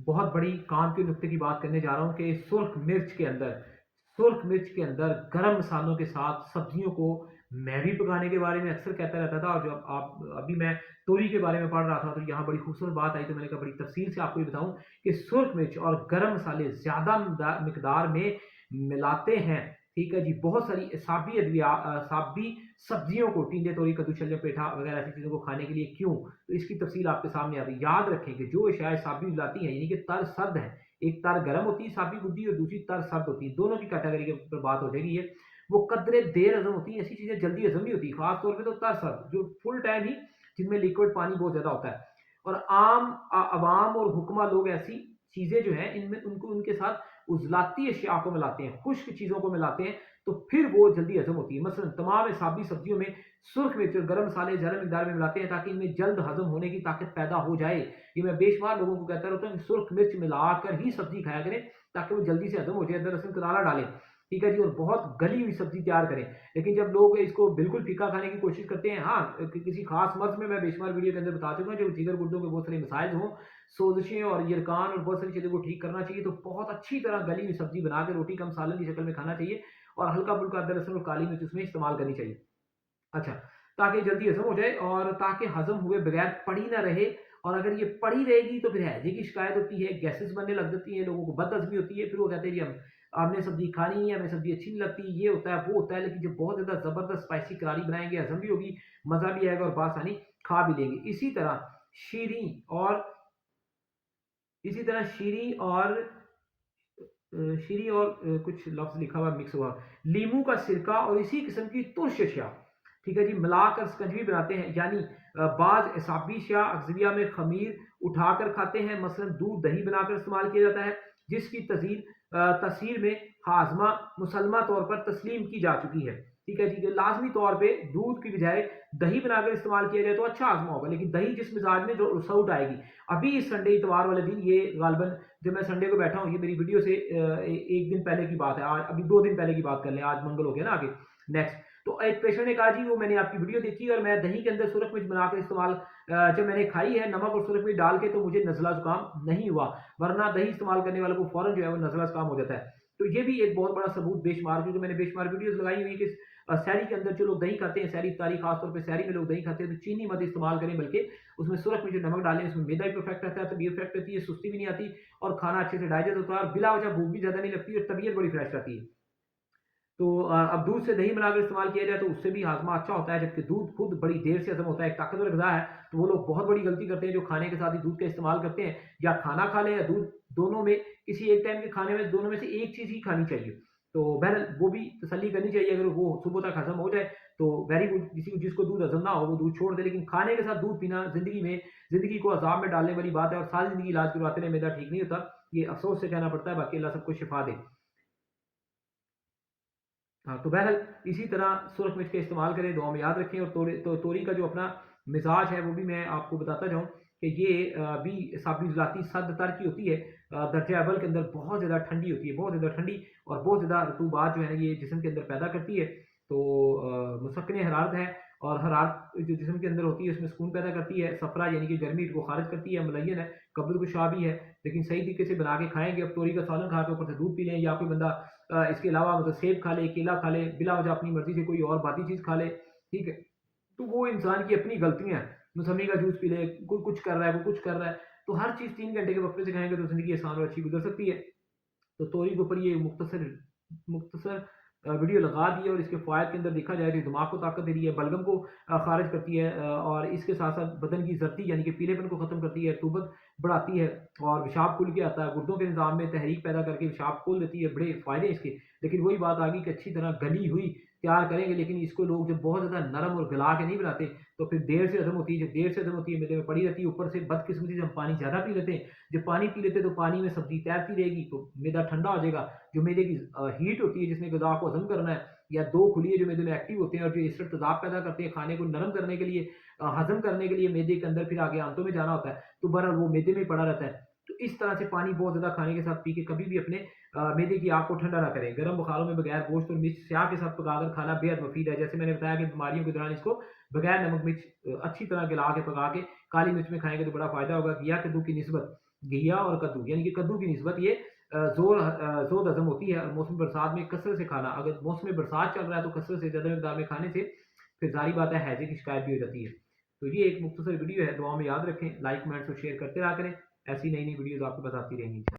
बहुत बड़ी काम के नुक्ते की बात करने जा रहा हूँ कि सुर्ख मिर्च के अंदर गरम मसालों के साथ सब्जियों को मैं भी पकाने के बारे में अक्सर कहता रहता था, और जब आप अभी मैं तोरी के बारे में पढ़ रहा था तो यहाँ बड़ी खूबसूरत बात आई, तो मैंने कहा बड़ी तफसील से आपको ये बताऊं कि सुर्ख मिर्च और गरम मसाले ज़्यादा मिकदार में मिलाते हैं, ठीक है जी, बहुत सारी साबी सब्जियों को, टिंडे, तोरी, कद्दू, शलजम, पेठा वगैरह ऐसी चीज़ों को खाने के लिए क्यों? तो इसकी तफसील आपके सामने आ गई। याद रखें कि जो अशियाएँ साबी लाती हैं, यानी कि तर सर्द है, एक तर गर्म होती है साबी गुड्डी और दूसरी तर सर्द होती है, दोनों की कैटेगरी के ऊपर बात हो जाएगी ये। वो कदरे देर हज़म होती हैं, ऐसी चीज़ें जल्दी हज़म नहीं होती, ख़ास तौर पे तो तर सर्द, जो फुल टाइम ही जिनमें लिक्विड पानी बहुत ज़्यादा होता है। और अवाम और हुक्मा लोग ऐसी चीज़ें जो हैं, इनमें उनको उनके साथ उज़लाती अशिया को मिलाते हैं, खुश्क चीज़ों को मिलाते हैं, तो फिर वो जल्दी हज़म होती है। मसलन तमाम साबी सब्जियों में सुर्ख मिर्च और गरम मसाले ज़्यादा मिकदार में मिलाते हैं ताकि इनमें जल्द हज़म होने की ताकत पैदा हो जाए। ये मैं बेशुमार लोगों को कहता रहता हूँ कि सुर्ख मिर्च मिलाकर ही सब्ज़ी खाया करें ताकि वो जल्दी से हज़म हो जाए। दरअसल करारा डालें, ठीक है जी, और बहुत गली हुई सब्ज़ी तैयार करें। लेकिन जब लोग इसको बिल्कुल फीका खाने की कोशिश करते हैं, हाँ, किसी खास मर्ज़ में मैं बेशुमार वीडियो के अंदर बता चुका हूँ, जब जिगर गुर्दों के बहुत सारे मसाइल हों, सोज़िशें और यरकान और बहुत सारी चीज़ों को ठीक करना चाहिए, तो बहुत अच्छी तरह गली हुई सब्ज़ी बना के रोटी कम सालन की शक्ल में खाना चाहिए, और हल्का-फुल्का अदरक, लहसुन और काली मिर्च उसमें इस्तेमाल करनी चाहिए। अच्छा, ताकि जल्दी हज़म हो जाए और ताकि हज़म हुए बगैर पड़ी ना रहे, और अगर ये पड़ी रहेगी तो फिर हैज़े की शिकायत होती है, गैसेस बनने लग जाती हैं, लोगों को बदहज़मी होती है, फिर वो कहते हैं जी हमने सब्ज़ी खानी नहीं है, हमें सब्ज़ी अच्छी नहीं लगती, ये होता है, वो होता है। लेकिन जब बहुत ज़्यादा ज़बरदस्त स्पाइसी करारी बनाएँगे, हज़म भी होगी, मज़ा भी आएगा और बआसानी खा भी लेंगे। शीरीं और इसी तरह शीरी और कुछ लफ्ज़ लिखा हुआ मिक्स हुआ। लीमू का सिरका और इसी किस्म की तुर्श अशिया, ठीक है जी, मिलाकर शिकंजी बनाते हैं, यानी बाज़ एसाबी शिया अज़विया में ख़मीर उठाकर खाते हैं, मसलन दूध दही बनाकर इस्तेमाल किया जाता है, जिसकी तस्हीर में हाज़मा मुसल्लमा तौर पर तस्लीम की जा चुकी है। ठीक है जी, कि लाज़मी तौर पे दूध की बजाय दही बनाकर इस्तेमाल किया जाए तो अच्छा हाज़मा होगा, लेकिन दही जिस मिज़ाज में जो रसौट आएगी। अभी इस संडे इतवार वाले दिन ये गालिबन जब मैं संडे को बैठा हूँ, ये मेरी वीडियो से एक दिन पहले की बात है, आज अभी 2 दिन पहले की बात कर लें, आज मंगल हो गया ना आगे, नेक्स्ट। तो एक पेशेंट ने कहा जी वो मैंने आपकी वीडियो देखी और मैं दही के अंदर सुरख मिर्च बनाकर जब मैंने खाई है नमक और सुरख मिर्च डाल के, तो मुझे नज़ला ज़ुकाम नहीं हुआ, वरना दही इस्तेमाल करने वालों को फ़ौरन जो है वो नज़ला ज़ुकाम हो जाता है। तो ये भी एक बहुत बड़ा सबूत बेशुमार, क्योंकि मैंने बेशुमार वीडियोज़ लगाई हुई है कि सहरी के अंदर जो लोग दही खाते हैं, सहरी इफ्तारी खास तौर पे सहरी में लोग दही खाते हैं, तो चीनी मत इस्तेमाल करें, बल्कि उसमें सुरख मिर्च नमक डालें, उसमें मैदा भी परफेक्ट रहता है, तबीयत इफेक्ट रहती है, सुस्ती भी नहीं आती, और खाना अच्छे से डाइजेस्ट होता है, और बिला वजह भूख भी ज़्यादा नहीं लगती और तबीयत बड़ी फ्रेश रहती है। तो अब दूध से दही मिलाकर इस्तेमाल किया जाए तो उससे भी हाज़मा अच्छा होता है, जबकि दूध खुद बड़ी देर से हज़म होता है, एक ताकतवर ग़िज़ा है, तो वो लोग बहुत बड़ी गलती करते हैं जो खाने के साथ ही दूध का इस्तेमाल करते हैं, या खाना खा लें या दूध, दोनों में किसी एक टाइम के खाने में दोनों में से एक चीज़ ही खानी चाहिए। तो बहरहाल वो भी तसल्ली करनी चाहिए, अगर वो सुबह तक हज़म हो जाए तो वेरी गुड, किसी को जिसको दूध हज़म ना हो वो दूध छोड़ दे, लेकिन खाने के साथ दूध पीना ज़िंदगी को अज़ाब में डालने वाली बात है, और सारी ज़िंदगी इलाज करवाते रहे, मैदा ठीक नहीं होता। ये अफ़सोस से कहना पड़ता है, बाकी अल्लाह सबको शिफ़ा दे। हाँ, तो बहरहाल इसी तरह सुरख मिर्च का इस्तेमाल करें, दुआ में याद रखें, और तोरी का जो अपना मिज़ाज है वो भी मैं आपको बताता जाऊँ कि ये भी साबिज़ाती सद तर की होती है, दर्जा अव्वल के अंदर बहुत ज़्यादा ठंडी होती है, बहुत ज़्यादा ठंडी, और बहुत ज़्यादा रतूबात जो है ना ये जिस्म के अंदर पैदा करती है। तो मुसक्किन हरारत है, और हरारत जो जिस्म के अंदर होती है उसमें सुकून पैदा करती है, सफ़रा यानी कि गर्मी को खारिज करती है, मुलय्यन है, कब्ज़-कुशा भी है, लेकिन सही तरीके से बना के खाएँगे। अब तोरी का सालन खा के ऊपर से दूध पी लें, या कोई बंदा इसके अलावा मतलब सेब खा ले, केला खा ले, बिला वजह अपनी मर्ज़ी से कोई और बाकी चीज़ खा ले, ठीक है? तो वो इंसान की अपनी गलतियाँ हैं। मौसम्मी का जूस पी ले, कोई कुछ कर रहा है, कोई कुछ कर रहा है। तो हर चीज़ 3 घंटे के वक़्फ़े से खाएँगे तो ज़िंदगी आसान और अच्छी गुज़र सकती है। तो तोरी के ऊपर ये मुख्तसर मुख्तसर वीडियो लगा दी है, और इसके फ़वाइद के अंदर देखा जाए तो दिमाग को ताकत दे रही है, बलगम को ख़ारिज करती है, और इसके साथ-साथ बदन की ज़र्दी यानी कि पीलेपन को ख़त्म करती है, रतूबत बढ़ाती है, और पेशाब खुल के आता है, गुर्दों के निज़ाम में तहरीक पैदा करके पेशाब खोल देती है, बड़े फ़ायदे हैं इसके। लेकिन वही बात आ गई कि अच्छी तरह गली हुई तैयार करेंगे, लेकिन इसको लोग जब बहुत ज़्यादा नरम और गला के नहीं बनाते, तो फिर देर से हज़म होती है, जब देर से हज़म होती है, मैदे में पड़ी रहती है, ऊपर से बदकिस्मती से हम पानी ज़्यादा पी लेते हैं। जब पानी पी लेते हैं तो पानी में सब्ज़ी तैरती रहेगी, तो मैदा ठंडा हो जाएगा। जो मैदे की हीट होती है जिसने ग़िज़ा को हज़म करना है, या 2 खलीए जो मैदे में एक्टिव होते हैं और जो एसिड तेज़ाब पैदा करते हैं, खाने को नरम करने के लिए, हज़म करने के लिए मैदे के अंदर फिर आगे आंतों में जाना होता है, तो बहरहाल वो मैदे में ही पड़ा रहता है। तो इस तरह से पानी बहुत ज़्यादा खाने के साथ पी के कभी भी अपने मैदे की आग को ठंडा ना करें। गर्म बुखारों में बगैर गोश्त और मिर्च स्याह के साथ पकाकर खाना बेहद मुफ़ीद है। जैसे मैंने बताया कि बीमारियों के दौरान इसको बगैर नमक मिर्च अच्छी तरह गला के पका के काली मिर्च में खाएँगे तो बड़ा फ़ायदा होगा, घिया कद्दू की निस्बत घिया और कद्दू, यानी कि कद्दू की निस्बत ये ज़ोर हज़म होती है और मौसम बरसात में कसरत से खाना, अगर मौसम बरसात चल रहा है तो कसरत से ज़्यादा मिकदार में खाने से फिर ज़ाहिर बात है हैज़े की शिकायत भी हो जाती है। तो ये एक मुख्तसर वीडियो है, दुआ में याद रखें, लाइक, कमेंट्स और शेयर करते रहा करें। ऐसी नई-नई वीडियोज़ आपके पास आती रहेंगी।